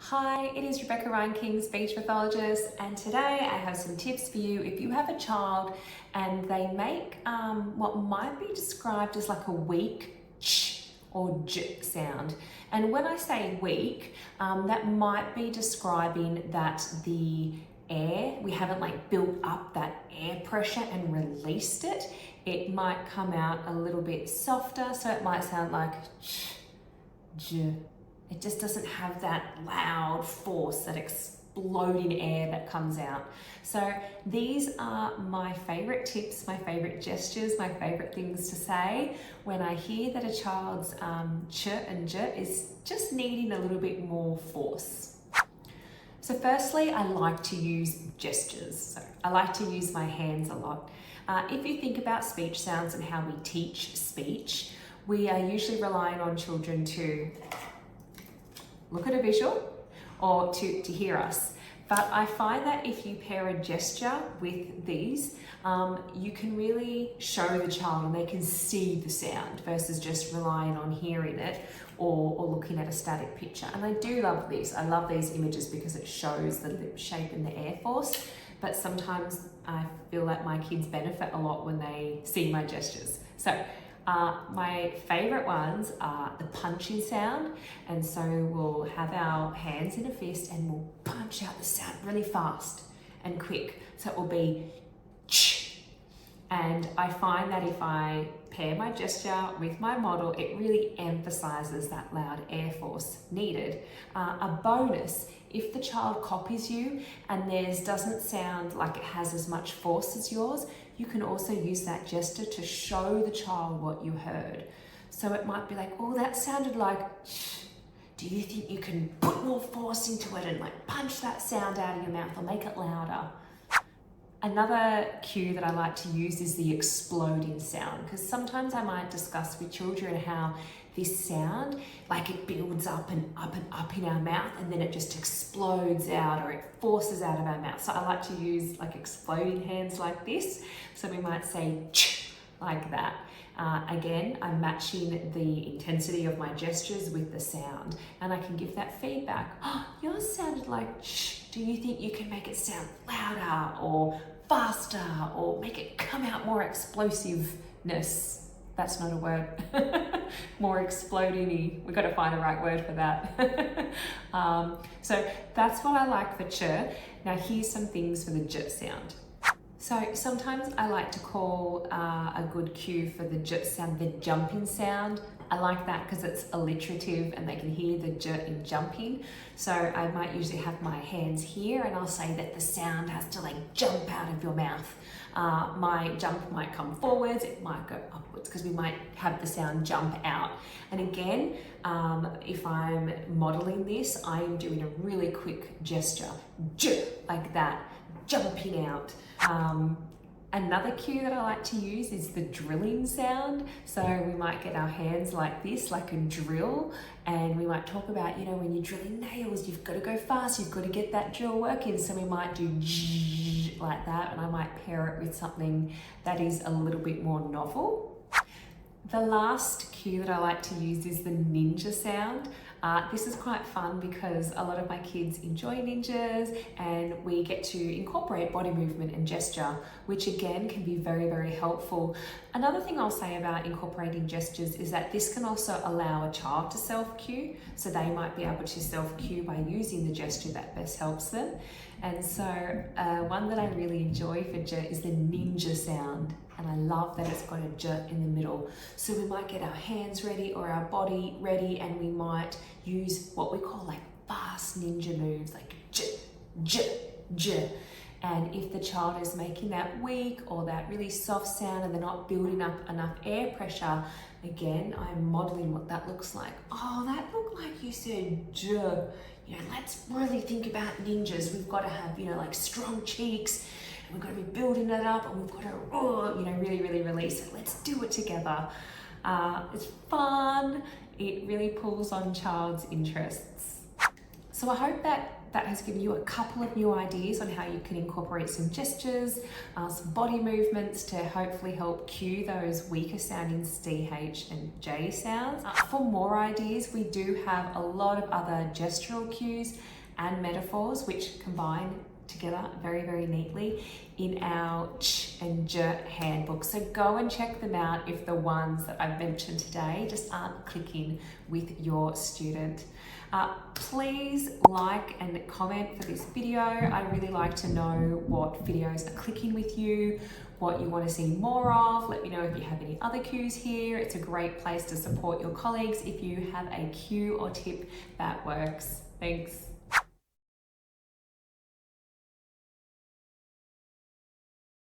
Hi, it is Rebecca Ryan King, speech pathologist, and today I have some tips for you if you have a child and they make what might be described as like a weak ch or j sound. And when I say weak, that might be describing that the air, we haven't like built up that air pressure and released it. It might come out a little bit softer, so it might sound like ch, j. It just doesn't have that loud force, that exploding air that comes out. So these are my favorite tips, my favorite gestures, my favorite things to say when I hear that a child's ch and j is just needing a little bit more force. So firstly, I like to use gestures. So I like to use my hands a lot. If you think about speech sounds and how we teach speech, we are usually relying on children to look at a visual or to hear us. But I find that if you pair a gesture with these, you can really show the child and they can see the sound versus just relying on hearing it or looking at a static picture. And I do love this. I love these images because it shows the lip shape and the air force. But sometimes I feel like my kids benefit a lot when they see my gestures. So my favorite ones are the punching sound, and so we'll have our hands in a fist and we'll punch out the sound really fast and quick. So it will be ch. And I find that if I pair my gesture with my model, it really emphasizes that loud air force needed. A bonus, if the child copies you and theirs doesn't sound like it has as much force as yours, you can also use that gesture to show the child what you heard. So it might be like, oh, that sounded like shh. Do you think you can put more force into it and like punch that sound out of your mouth or make it louder? Another cue that I like to use is the exploding sound, because sometimes I might discuss with children how this sound, like it builds up and up and up in our mouth and then it just explodes out or it forces out of our mouth. So I like to use like exploding hands like this. So we might say ch like that. Again, I'm matching the intensity of my gestures with the sound and I can give that feedback. Oh, yours sounded like ch. Do you think you can make it sound louder or faster or make it come out more explosiveness? That's not a word. More exploding-y. We've got to find the right word for that. So that's what I like for ch. Now here's some things for the j sound. So sometimes I like to call a good cue for the j sound the jumping sound. I like that because it's alliterative and they can hear the j in jumping. So I might usually have my hands here and I'll say that the sound has to like jump out of your mouth. My jump might come forwards, it might go upwards because we might have the sound jump out. And again, if I'm modeling this, I am doing a really quick gesture, j, like that, jumping out. Another cue that I like to use is the drilling sound. So we might get our hands like this, like a drill, and we might talk about, you know, when you're drilling nails, you've got to go fast, you've got to get that drill working. So we might do like that, and I might pair it with something that is a little bit more novel. The last cue that I like to use is the ninja sound. This is quite fun because a lot of my kids enjoy ninjas and we get to incorporate body movement and gesture, which again can be very, very helpful. Another thing I'll say about incorporating gestures is that this can also allow a child to self-cue. So they might be able to self-cue by using the gesture that best helps them. And so one that I really enjoy for j is the ninja sound. And I love that it's got a j in the middle. So we might get our hands ready or our body ready and we might use what we call like fast ninja moves, like j, j, j. And if the child is making that weak or that really soft sound and they're not building up enough air pressure, again, I'm modeling what that looks like. Oh, that looked like you said j. You know, let's really think about ninjas. We've got to have, you know, like strong cheeks. We've got to be building it up and we've got to, you know, really, really release it. Let's do it together. It's fun. It really pulls on child's interests. So I hope that has given you a couple of new ideas on how you can incorporate some gestures, some body movements to hopefully help cue those weaker sounding CH and J sounds. For more ideas, we do have a lot of other gestural cues and metaphors, which combine together very, very neatly in our Ch and J handbook. So go and check them out if the ones that I've mentioned today just aren't clicking with your student. Please like and comment for this video. I really like to know what videos are clicking with you, what you want to see more of. Let me know if you have any other cues here. It's a great place to support your colleagues if you have a cue or tip that works. Thanks.